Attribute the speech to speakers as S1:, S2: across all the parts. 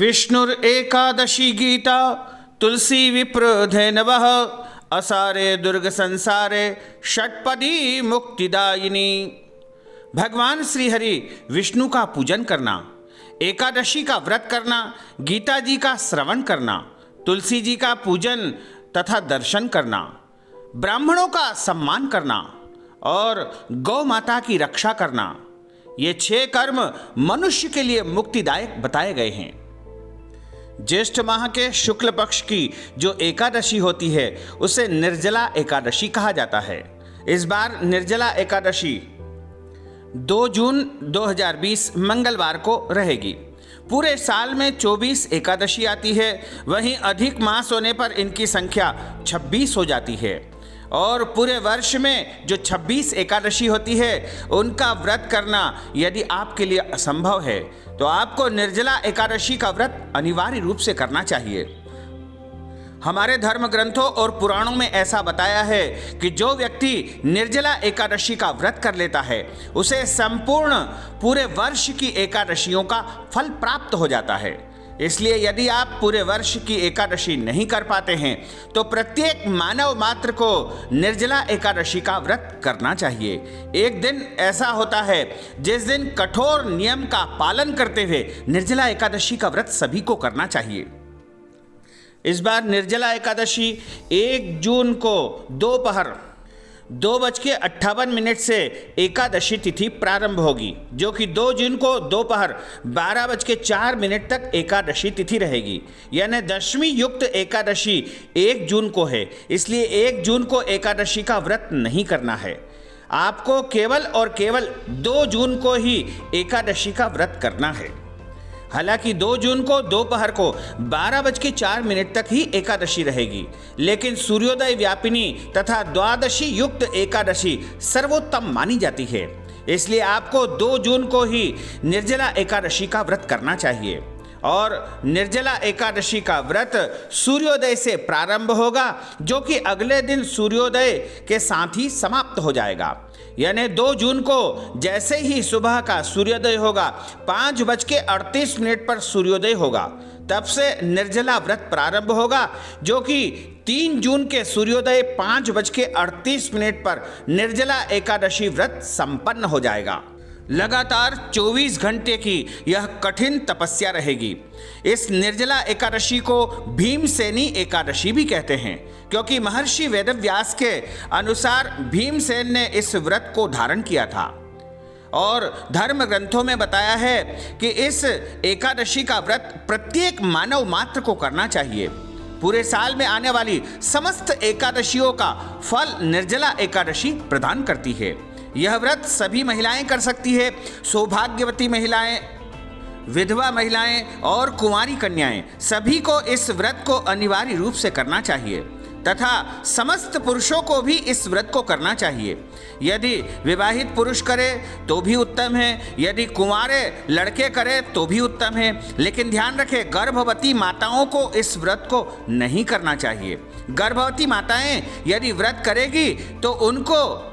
S1: विष्णुरेकादशी गीता तुलसी विप्र धैनवः असारे दुर्ग संसारे षटपदी मुक्तिदायिनी। भगवान श्री हरि विष्णु का पूजन करना, एकादशी का व्रत करना, गीता जी का श्रवण करना, तुलसी जी का पूजन तथा दर्शन करना, ब्राह्मणों का सम्मान करना और गौ माता की रक्षा करना, ये 6 कर्म मनुष्य के लिए मुक्तिदायक बताए गए हैं। ज्येष्ठ माह के शुक्ल पक्ष की जो एकादशी होती है उसे निर्जला एकादशी कहा जाता है। इस बार निर्जला एकादशी 2 जून 2020 मंगलवार को रहेगी। पूरे साल में 24 एकादशी आती है, वहीं अधिक मास होने पर इनकी संख्या 26 हो जाती है और पूरे वर्ष में जो 26 एकादशी होती है उनका व्रत करना यदि आपके लिए असंभव है तो आपको निर्जला एकादशी का व्रत अनिवार्य रूप से करना चाहिए। हमारे धर्म ग्रंथों और पुराणों में ऐसा बताया है कि जो व्यक्ति निर्जला एकादशी का व्रत कर लेता है उसे संपूर्ण पूरे वर्ष की एकादशियों का फल प्राप्त हो जाता है। इसलिए यदि आप पूरे वर्ष की एकादशी नहीं कर पाते हैं तो प्रत्येक मानव मात्र को निर्जला एकादशी का व्रत करना चाहिए। एक दिन ऐसा होता है जिस दिन कठोर नियम का पालन करते हुए निर्जला एकादशी का व्रत सभी को करना चाहिए। इस बार निर्जला एकादशी 1 जून को दोपहर 2:58 से एकादशी तिथि प्रारंभ होगी, जो कि 2 जून को दोपहर 12:04 तक एकादशी तिथि रहेगी। यानी दशमी युक्त एकादशी 1 जून को है, इसलिए 1 जून को एकादशी का व्रत नहीं करना है। आपको केवल और केवल 2 जून को ही एकादशी का व्रत करना है। हालांकि 2 जून को दोपहर को 12:04 तक ही एकादशी रहेगी, लेकिन सूर्योदय व्यापिनी तथा द्वादशी युक्त एकादशी सर्वोत्तम मानी जाती है। इसलिए आपको 2 जून को ही निर्जला एकादशी का व्रत करना चाहिए और निर्जला एकादशी का व्रत सूर्योदय से प्रारंभ होगा, जो कि अगले दिन सूर्योदय के साथ ही समाप्त हो जाएगा। यानी 2 जून को जैसे ही सुबह का सूर्योदय होगा 5:38 पर सूर्योदय होगा, तब से निर्जला व्रत प्रारंभ होगा, जो कि 3 जून के सूर्योदय 5:38 पर निर्जला एकादशी व्रत संपन्न हो जाएगा। लगातार 24 घंटे की यह कठिन तपस्या रहेगी। इस निर्जला एकादशी को भीमसेनी एकादशी भी कहते हैं, क्योंकि महर्षि वेदव्यास के अनुसार भीमसेन ने इस व्रत को धारण किया था और धर्म ग्रंथों में बताया है कि इस एकादशी का व्रत प्रत्येक मानव मात्र को करना चाहिए। पूरे साल में आने वाली समस्त एकादशियों का फल निर्जला एकादशी प्रदान करती है। यह व्रत सभी महिलाएं कर सकती है। सौभाग्यवती महिलाएं, विधवा महिलाएं और कुंवारी कन्याएं सभी को इस व्रत को अनिवार्य रूप से करना चाहिए तथा समस्त पुरुषों को भी इस व्रत को करना चाहिए। यदि विवाहित पुरुष करे तो भी उत्तम है, यदि कुंवारे लड़के करे तो भी उत्तम है, लेकिन ध्यान रखें गर्भवती माताओं को इस व्रत को नहीं करना चाहिए। गर्भवती माताएं यदि व्रत करेगी तो उनको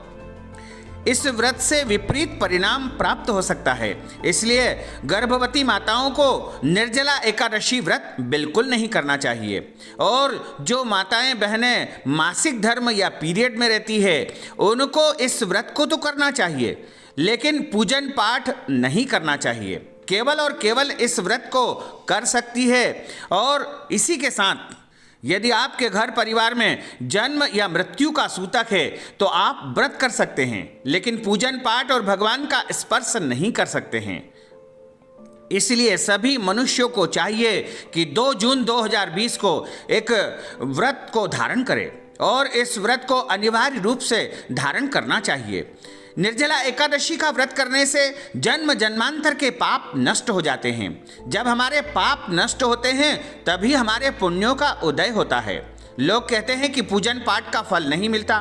S1: इस व्रत से विपरीत परिणाम प्राप्त हो सकता है। इसलिए गर्भवती माताओं को निर्जला एकादशी व्रत बिल्कुल नहीं करना चाहिए। और जो माताएं बहनें मासिक धर्म या पीरियड में रहती है उनको इस व्रत को तो करना चाहिए, लेकिन पूजन पाठ नहीं करना चाहिए। केवल और केवल इस व्रत को कर सकती है। और इसी के साथ यदि आपके घर परिवार में जन्म या मृत्यु का सूतक है तो आप व्रत कर सकते हैं, लेकिन पूजन पाठ और भगवान का स्पर्श नहीं कर सकते हैं। इसलिए सभी मनुष्यों को चाहिए कि 2 जून 2020 को एक व्रत को धारण करें और इस व्रत को अनिवार्य रूप से धारण करना चाहिए। निर्जला एकादशी का व्रत करने से जन्म जन्मांतर के पाप नष्ट हो जाते हैं। जब हमारे पाप नष्ट होते हैं तभी हमारे पुण्यों का उदय होता है। लोग कहते हैं कि पूजन पाठ का फल नहीं मिलता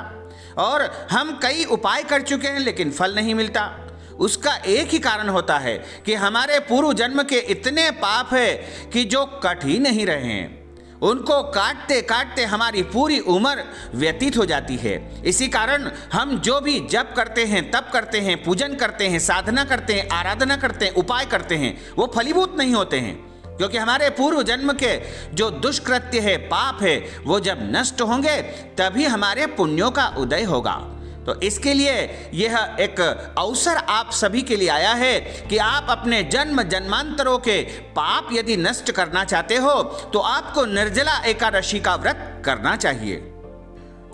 S1: और हम कई उपाय कर चुके हैं लेकिन फल नहीं मिलता। उसका एक ही कारण होता है कि हमारे पूर्व जन्म के इतने पाप है कि जो कट ही नहीं रहे हैं। उनको काटते काटते हमारी पूरी उम्र व्यतीत हो जाती है। इसी कारण हम जो भी जप करते हैं, तप करते हैं, पूजन करते हैं, साधना करते हैं, आराधना करते हैं, उपाय करते हैं, वो फलीभूत नहीं होते हैं। क्योंकि हमारे पूर्व जन्म के जो दुष्कृत्य है, पाप है, वो जब नष्ट होंगे तभी हमारे पुण्यों का उदय होगा। तो इसके लिए यह एक अवसर आप सभी के लिए आया है कि आप अपने जन्म जन्मांतरों के पाप यदि नष्ट करना चाहते हो तो आपको निर्जला एकादशी का व्रत करना चाहिए।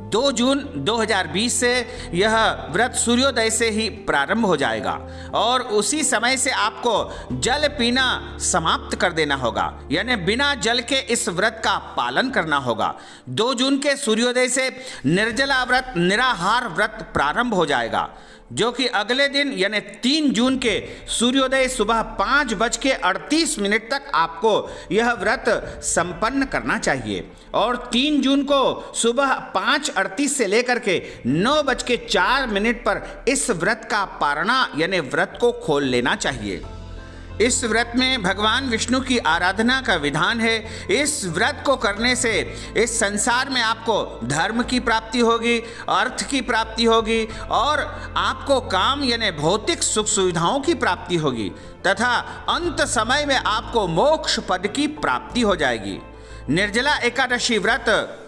S1: 2 जून 2020 से यह व्रत सूर्योदय से ही प्रारंभ हो जाएगा और उसी समय से आपको जल पीना समाप्त कर देना होगा, यानी बिना जल के इस व्रत का पालन करना होगा। 2 जून के सूर्योदय से निर्जला व्रत, निराहार व्रत प्रारंभ हो जाएगा, जो कि अगले दिन यानी 3 जून के सूर्योदय सुबह 5:38 तक आपको यह व्रत संपन्न करना चाहिए और 3 जून को सुबह 5:38 से लेकर के 9:04 पर इस व्रत का पारणा यानी व्रत को खोल लेना चाहिए। इस व्रत में भगवान विष्णु की आराधना का विधान है। इस व्रत को करने से इस संसार में आपको धर्म की प्राप्ति होगी, अर्थ की प्राप्ति होगी और आपको काम यानी भौतिक सुख सुविधाओं की प्राप्ति होगी तथा अंत समय में आपको मोक्ष पद की प्राप्ति हो जाएगी। निर्जला एकादशी व्रत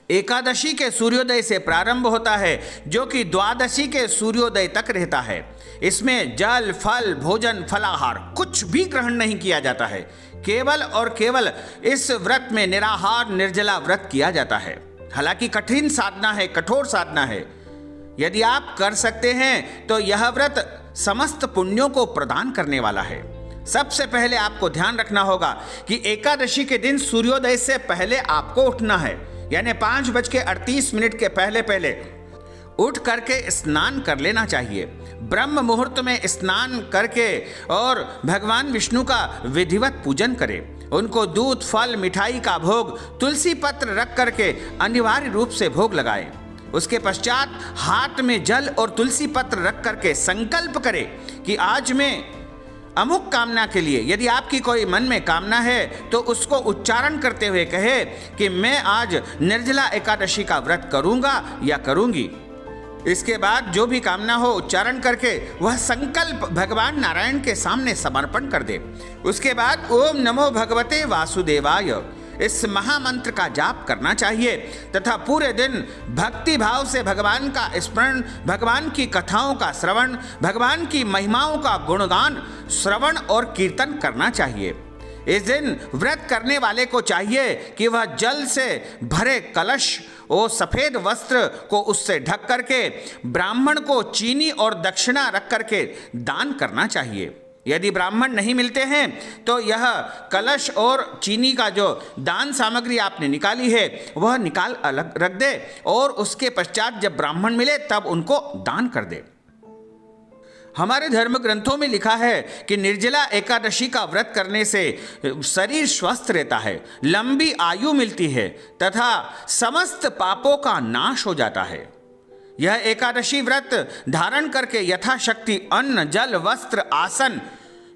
S1: एकादशी के सूर्योदय से प्रारंभ होता है, जो कि द्वादशी के सूर्योदय तक रहता है। इसमें जल, फल, भोजन, फलाहार कुछ भी ग्रहण नहीं किया जाता है। केवल और केवल इस व्रत में निराहार निर्जला व्रत किया जाता है। हालांकि कठिन साधना है, कठोर साधना है। यदि आप कर सकते हैं तो यह व्रत समस्त पुण्यों को प्रदान करने वाला है। सबसे पहले आपको ध्यान रखना होगा कि एकादशी के दिन सूर्योदय से पहले आपको उठना है, यानी 5:38 के पहले पहले उठ करके स्नान कर लेना चाहिए। ब्रह्म मुहूर्त में स्नान करके और भगवान विष्णु का विधिवत पूजन करें। उनको दूध, फल, मिठाई का भोग, तुलसी पत्र रख करके अनिवार्य रूप से भोग लगाएं। उसके पश्चात हाथ में जल और तुलसी पत्र रख करके संकल्प करें कि आज मैं अमुक कामना के लिए, यदि आपकी कोई मन में कामना है तो उसको उच्चारण करते हुए कहे कि मैं आज निर्जला एकादशी का व्रत करूंगा या करूंगी। इसके बाद जो भी कामना हो उच्चारण करके वह संकल्प भगवान नारायण के सामने समर्पण कर दे। उसके बाद ओम नमो भगवते वासुदेवाय इस महामंत्र का जाप करना चाहिए तथा पूरे दिन भक्ति भाव से भगवान का स्मरण, भगवान की कथाओं का श्रवण, भगवान की महिमाओं का गुणगान, श्रवण और कीर्तन करना चाहिए। इस दिन व्रत करने वाले को चाहिए कि वह जल से भरे कलश और सफेद वस्त्र को उससे ढक करके ब्राह्मण को चीनी और दक्षिणा रख करके दान करना चाहिए। यदि ब्राह्मण नहीं मिलते हैं तो यह कलश और चीनी का जो दान सामग्री आपने निकाली है वह निकाल अलग रख दे और उसके पश्चात जब ब्राह्मण मिले तब उनको दान कर दे। हमारे धर्म ग्रंथों में लिखा है कि निर्जला एकादशी का व्रत करने से शरीर स्वस्थ रहता है, लंबी आयु मिलती है तथा समस्त पापों का नाश हो जाता है। यह एकादशी व्रत धारण करके यथाशक्ति अन्न, जल, वस्त्र, आसन,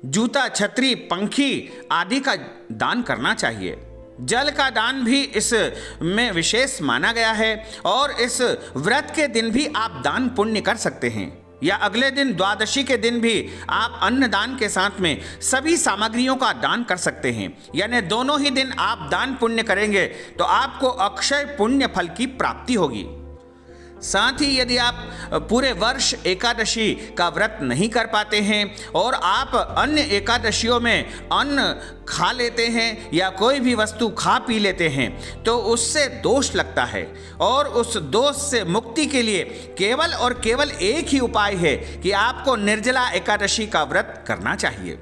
S1: जूता, छतरी, पंखी आदि का दान करना चाहिए। जल का दान भी इस में विशेष माना गया है और इस व्रत के दिन भी आप दान पुण्य कर सकते हैं या अगले दिन द्वादशी के दिन भी आप अन्न दान के साथ में सभी सामग्रियों का दान कर सकते हैं। यानी दोनों ही दिन आप दान पुण्य करेंगे तो आपको अक्षय पुण्य फल की प्राप्ति होगी। साथ ही यदि आप पूरे वर्ष एकादशी का व्रत नहीं कर पाते हैं और आप अन्य एकादशियों में अन्न खा लेते हैं या कोई भी वस्तु खा पी लेते हैं तो उससे दोष लगता है और उस दोष से मुक्ति के लिए केवल और केवल एक ही उपाय है कि आपको निर्जला एकादशी का व्रत करना चाहिए।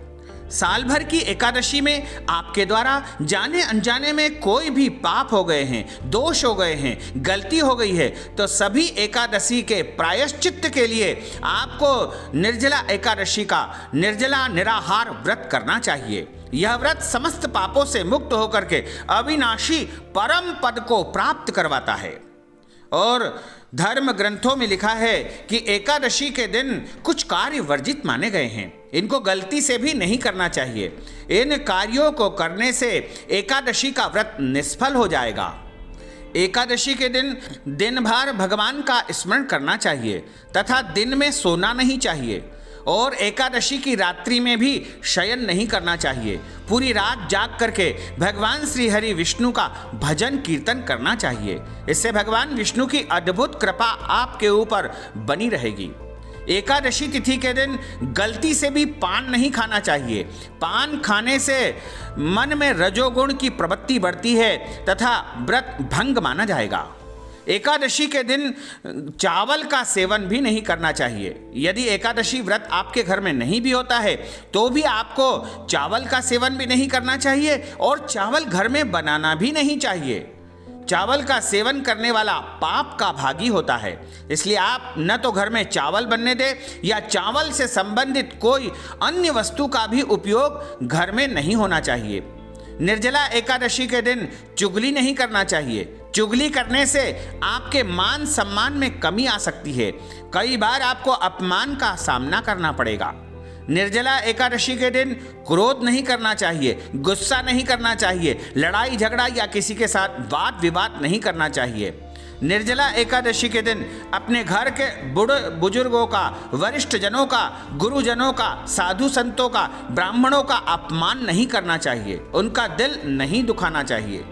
S1: साल भर की एकादशी में आपके द्वारा जाने अनजाने में कोई भी पाप हो गए हैं, दोष हो गए हैं, गलती हो गई है तो सभी एकादशी के प्रायश्चित्त के लिए आपको निर्जला एकादशी का निर्जला निराहार व्रत करना चाहिए। यह व्रत समस्त पापों से मुक्त होकर के अविनाशी परम पद को प्राप्त करवाता है। और धर्म ग्रंथों में लिखा है कि एकादशी के दिन कुछ कार्य वर्जित माने गए हैं, इनको गलती से भी नहीं करना चाहिए। इन कार्यों को करने से एकादशी का व्रत निष्फल हो जाएगा। एकादशी के दिन दिन भर भगवान का स्मरण करना चाहिए तथा दिन में सोना नहीं चाहिए और एकादशी की रात्रि में भी शयन नहीं करना चाहिए। पूरी रात जाग करके भगवान श्री हरि विष्णु का भजन कीर्तन करना चाहिए। इससे भगवान विष्णु की अद्भुत कृपा आपके ऊपर बनी रहेगी। एकादशी तिथि के दिन गलती से भी पान नहीं खाना चाहिए। पान खाने से मन में रजोगुण की प्रवृत्ति बढ़ती है तथा व्रत भंग माना जाएगा। एकादशी के दिन चावल का सेवन भी नहीं करना चाहिए। यदि एकादशी व्रत आपके घर में नहीं भी होता है तो भी आपको चावल का सेवन भी नहीं करना चाहिए और चावल घर में बनाना भी नहीं चाहिए। चावल का सेवन करने वाला पाप का भागी होता है, इसलिए आप न तो घर में चावल बनने दें या चावल से संबंधित कोई अन्य वस्तु का भी उपयोग घर में नहीं होना चाहिए। निर्जला एकादशी के दिन चुगली नहीं करना चाहिए। चुगली करने से आपके मान सम्मान में कमी आ सकती है। कई बार आपको अपमान का सामना करना पड़ेगा। निर्जला एकादशी के दिन क्रोध नहीं करना चाहिए, गुस्सा नहीं करना चाहिए, लड़ाई झगड़ा या किसी के साथ वाद विवाद नहीं करना चाहिए। निर्जला एकादशी के दिन अपने घर के बूढ़े बुजुर्गों का, वरिष्ठ जनों का, गुरुजनों का, साधु संतों का, ब्राह्मणों का अपमान नहीं करना चाहिए, उनका दिल नहीं दुखाना चाहिए।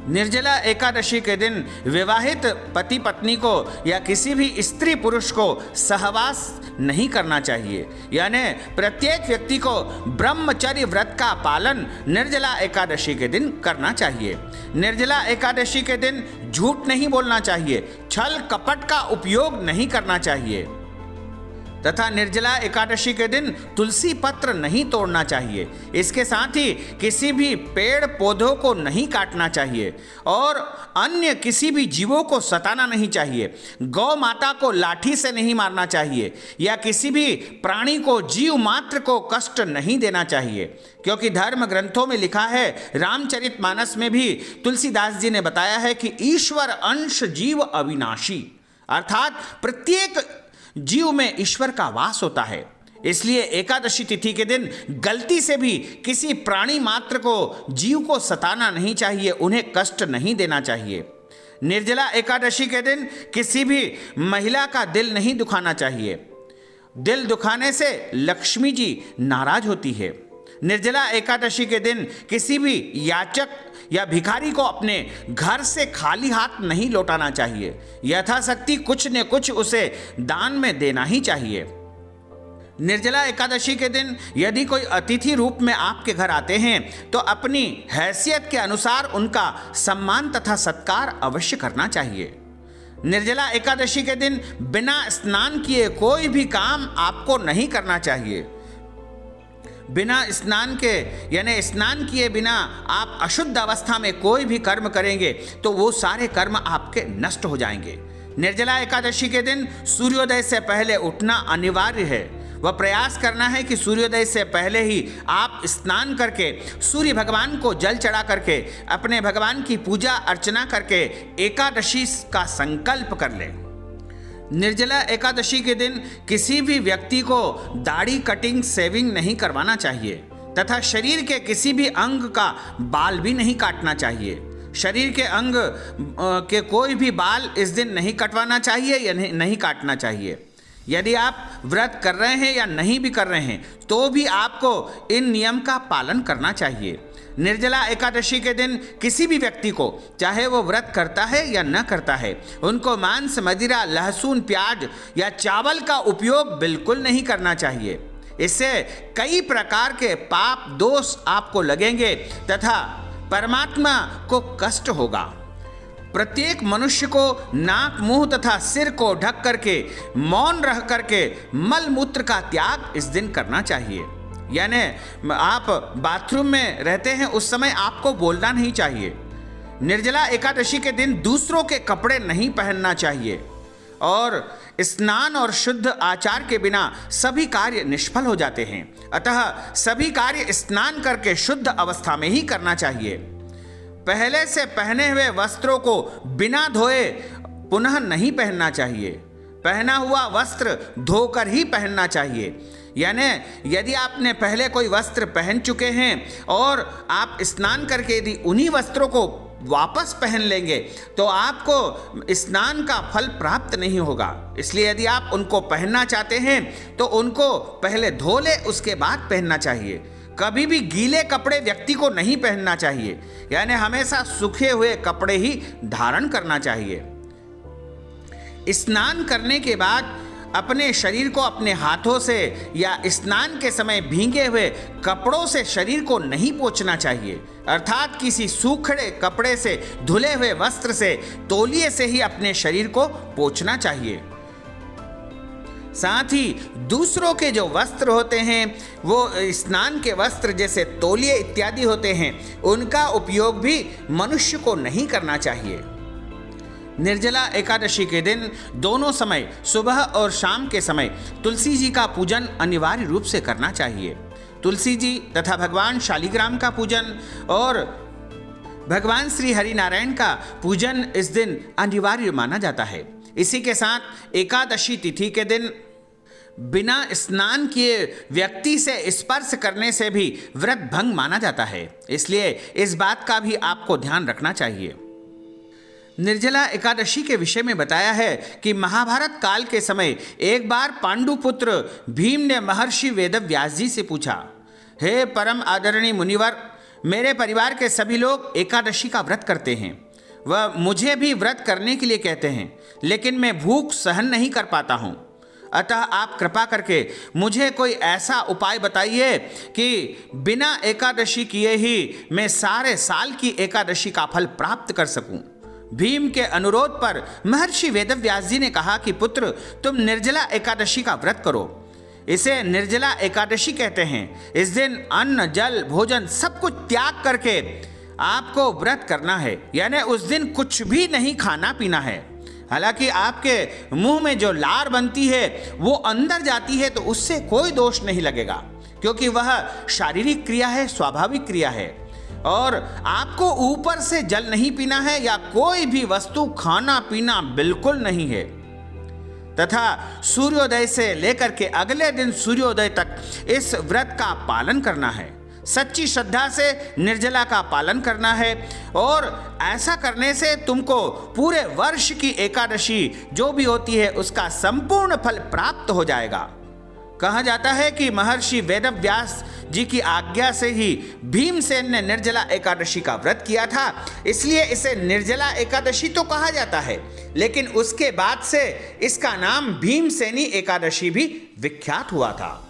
S1: निर्जला एकादशी के दिन विवाहित पति पत्नी को या किसी भी स्त्री पुरुष को सहवास नहीं करना चाहिए। यानी प्रत्येक व्यक्ति को ब्रह्मचर्य व्रत का पालन निर्जला एकादशी के दिन करना चाहिए। निर्जला एकादशी के दिन झूठ नहीं बोलना चाहिए, छल कपट का उपयोग नहीं करना चाहिए तथा निर्जला एकादशी के दिन तुलसी पत्र नहीं तोड़ना चाहिए। इसके साथ ही किसी भी पेड़ पौधों को नहीं काटना चाहिए और अन्य किसी भी जीवों को सताना नहीं चाहिए। गौ माता को लाठी से नहीं मारना चाहिए या किसी भी प्राणी को, जीव मात्र को कष्ट नहीं देना चाहिए, क्योंकि धर्म ग्रंथों में लिखा है, रामचरितमानस में भी तुलसीदास जी ने बताया है कि ईश्वर अंश जीव अविनाशी, अर्थात प्रत्येक जीव में ईश्वर का वास होता है। इसलिए एकादशी तिथि के दिन गलती से भी किसी प्राणी मात्र को, जीव को सताना नहीं चाहिए, उन्हें कष्ट नहीं देना चाहिए। निर्जला एकादशी के दिन किसी भी महिला का दिल नहीं दुखाना चाहिए। दिल दुखाने से लक्ष्मी जी नाराज होती है। निर्जला एकादशी के दिन किसी भी याचक या भिखारी को अपने घर से खाली हाथ नहीं लौटाना चाहिए। यथाशक्ति कुछ न कुछ उसे दान में देना ही चाहिए। निर्जला एकादशी के दिन यदि कोई अतिथि रूप में आपके घर आते हैं तो अपनी हैसियत के अनुसार उनका सम्मान तथा सत्कार अवश्य करना चाहिए। निर्जला एकादशी के दिन बिना स्नान किए कोई भी काम आपको नहीं करना चाहिए। बिना स्नान के यानी स्नान किए बिना आप अशुद्ध अवस्था में कोई भी कर्म करेंगे तो वो सारे कर्म आपके नष्ट हो जाएंगे। निर्जला एकादशी के दिन सूर्योदय से पहले उठना अनिवार्य है। वह प्रयास करना है कि सूर्योदय से पहले ही आप स्नान करके सूर्य भगवान को जल चढ़ा करके अपने भगवान की पूजा अर्चना करके एकादशी का संकल्प कर लें। निर्जला एकादशी के दिन किसी भी व्यक्ति को दाढ़ी कटिंग सेविंग नहीं करवाना चाहिए तथा शरीर के किसी भी अंग का बाल भी नहीं काटना चाहिए। शरीर के अंग के कोई भी बाल इस दिन नहीं कटवाना चाहिए या नहीं काटना चाहिए। यदि आप व्रत कर रहे हैं या नहीं भी कर रहे हैं तो भी आपको इन नियम का पालन करना चाहिए। निर्जला एकादशी के दिन किसी भी व्यक्ति को, चाहे वो व्रत करता है या न करता है, उनको मांस, मदिरा, लहसुन, प्याज या चावल का उपयोग बिल्कुल नहीं करना चाहिए। इससे कई प्रकार के पाप दोष आपको लगेंगे तथा परमात्मा को कष्ट होगा। प्रत्येक मनुष्य को नाक, मुंह तथा सिर को ढक करके मौन रह करके मल मूत्र का त्याग इस दिन करना चाहिए। यानी आप बाथरूम में रहते हैं उस समय आपको बोलना नहीं चाहिए। निर्जला एकादशी के दिन दूसरों के कपड़े नहीं पहनना चाहिए और स्नान और शुद्ध आचार के बिना सभी कार्य निष्फल हो जाते हैं। अतः सभी कार्य स्नान करके शुद्ध अवस्था में ही करना चाहिए। पहले से पहने हुए वस्त्रों को बिना धोए पुनः नहीं पहनना चाहिए। पहना हुआ वस्त्र धोकर ही पहनना चाहिए। यानी यदि आपने पहले कोई वस्त्र पहन चुके हैं और आप स्नान करके यदि उन्हीं वस्त्रों को वापस पहन लेंगे तो आपको स्नान का फल प्राप्त नहीं होगा। इसलिए यदि आप उनको पहनना चाहते हैं तो उनको पहले धो ले, उसके बाद पहनना चाहिए। कभी भी गीले कपड़े व्यक्ति को नहीं पहनना चाहिए, यानी हमेशा सूखे हुए कपड़े ही धारण करना चाहिए। स्नान करने के बाद अपने शरीर को अपने हाथों से या स्नान के समय भीगे हुए कपड़ों से शरीर को नहीं पोंछना चाहिए, अर्थात किसी सूखे कपड़े से, धुले हुए वस्त्र से, तौलिए से ही अपने शरीर को पोंछना चाहिए। साथ ही दूसरों के जो वस्त्र होते हैं वो स्नान के वस्त्र जैसे तौलिए इत्यादि होते हैं, उनका उपयोग भी मनुष्य को नहीं करना चाहिए। निर्जला एकादशी के दिन दोनों समय, सुबह और शाम के समय, तुलसी जी का पूजन अनिवार्य रूप से करना चाहिए। तुलसी जी तथा भगवान शालिग्राम का पूजन और भगवान श्री हरि नारायण का पूजन इस दिन अनिवार्य माना जाता है। इसी के साथ एकादशी तिथि के दिन बिना स्नान किए व्यक्ति से स्पर्श करने से भी व्रत भंग माना जाता है, इसलिए इस बात का भी आपको ध्यान रखना चाहिए। निर्जला एकादशी के विषय में बताया है कि महाभारत काल के समय एक बार पांडुपुत्र भीम ने महर्षि वेदव्यास जी से पूछा, हे परम आदरणीय मुनिवर, मेरे परिवार के सभी लोग एकादशी का व्रत करते हैं, वह मुझे भी व्रत करने के लिए कहते हैं, लेकिन मैं भूख सहन नहीं कर पाता हूँ। अतः आप कृपा करके मुझे कोई ऐसा उपाय बताइए कि बिना एकादशी किए ही मैं सारे साल की एकादशी का फल प्राप्त कर सकूं। भीम के अनुरोध पर महर्षि वेदव्यास जी ने कहा कि पुत्र, तुम निर्जला एकादशी का व्रत करो। इसे निर्जला एकादशी कहते हैं। इस दिन अन्न, जल, भोजन सब कुछ त्याग करके आपको व्रत करना है, यानी उस दिन कुछ भी नहीं खाना पीना है। हालांकि आपके मुंह में जो लार बनती है वो अंदर जाती है तो उससे कोई दोष नहीं लगेगा, क्योंकि वह शारीरिक क्रिया है, स्वाभाविक क्रिया है। और आपको ऊपर से जल नहीं पीना है या कोई भी वस्तु खाना पीना बिल्कुल नहीं है, तथा सूर्योदय से लेकर के अगले दिन सूर्योदय तक इस व्रत का पालन करना है। सच्ची श्रद्धा से निर्जला का पालन करना है और ऐसा करने से तुमको पूरे वर्ष की एकादशी जो भी होती है उसका संपूर्ण फल प्राप्त हो जाएगा। कहा जाता है कि महर्षि वेदव्यास जी की आज्ञा से ही भीमसेन ने निर्जला एकादशी का व्रत किया था, इसलिए इसे निर्जला एकादशी तो कहा जाता है, लेकिन उसके बाद से इसका नाम भीमसेनी एकादशी भी विख्यात हुआ था।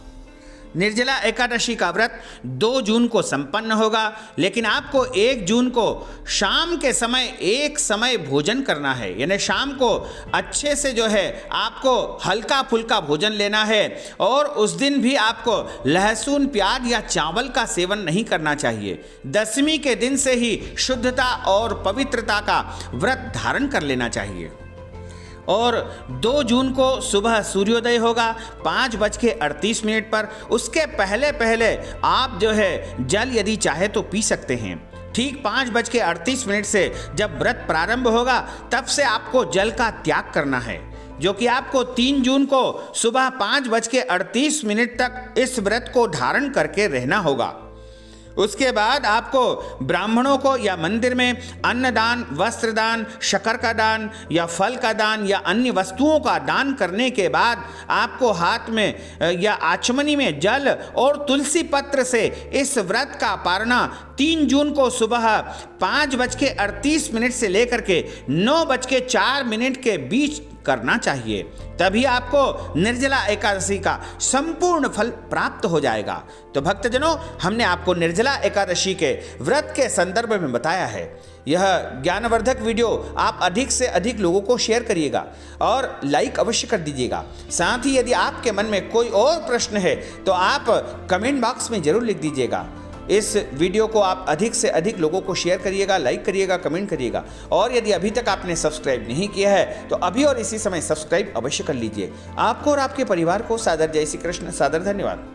S1: निर्जला एकादशी का व्रत 2 जून को संपन्न होगा, लेकिन आपको 1 जून को शाम के समय एक समय भोजन करना है, यानी शाम को अच्छे से जो है आपको हल्का फुल्का भोजन लेना है और उस दिन भी आपको लहसुन, प्याज या चावल का सेवन नहीं करना चाहिए। दशमी के दिन से ही शुद्धता और पवित्रता का व्रत धारण कर लेना चाहिए। और 2 जून को सुबह सूर्योदय होगा 5:38 पर। उसके पहले पहले आप जो है जल यदि चाहे तो पी सकते हैं। ठीक 5:38 से जब व्रत प्रारंभ होगा तब से आपको जल का त्याग करना है, जो कि आपको 3 जून को सुबह 5:38 तक इस व्रत को धारण करके रहना होगा। उसके बाद आपको ब्राह्मणों को या मंदिर में अन्नदान, वस्त्रदान, शक्कर का दान या फल का दान या अन्य वस्तुओं का दान करने के बाद आपको हाथ में या आचमनी में जल और तुलसी पत्र से इस व्रत का पारणा 3 जून को सुबह 5:38 से लेकर के 9:04 के बीच करना चाहिए। तभी आपको निर्जला एकादशी का संपूर्ण फल प्राप्त हो जाएगा। तो भक्तजनों, हमने आपको निर्जला एकादशी के व्रत के संदर्भ में बताया है। यह ज्ञानवर्धक वीडियो आप अधिक से अधिक लोगों को शेयर करिएगा और लाइक अवश्य कर दीजिएगा। साथ ही यदि आपके मन में कोई और प्रश्न है तो आप कमेंट बॉक्स में जरूर लिख दीजिएगा। इस वीडियो को आप अधिक से अधिक लोगों को शेयर करिएगा, लाइक करिएगा, कमेंट करिएगा। और यदि अभी तक आपने सब्सक्राइब नहीं किया है तो अभी और इसी समय सब्सक्राइब अवश्य कर लीजिए। आपको और आपके परिवार को सादर जय श्री कृष्ण, सादर धन्यवाद।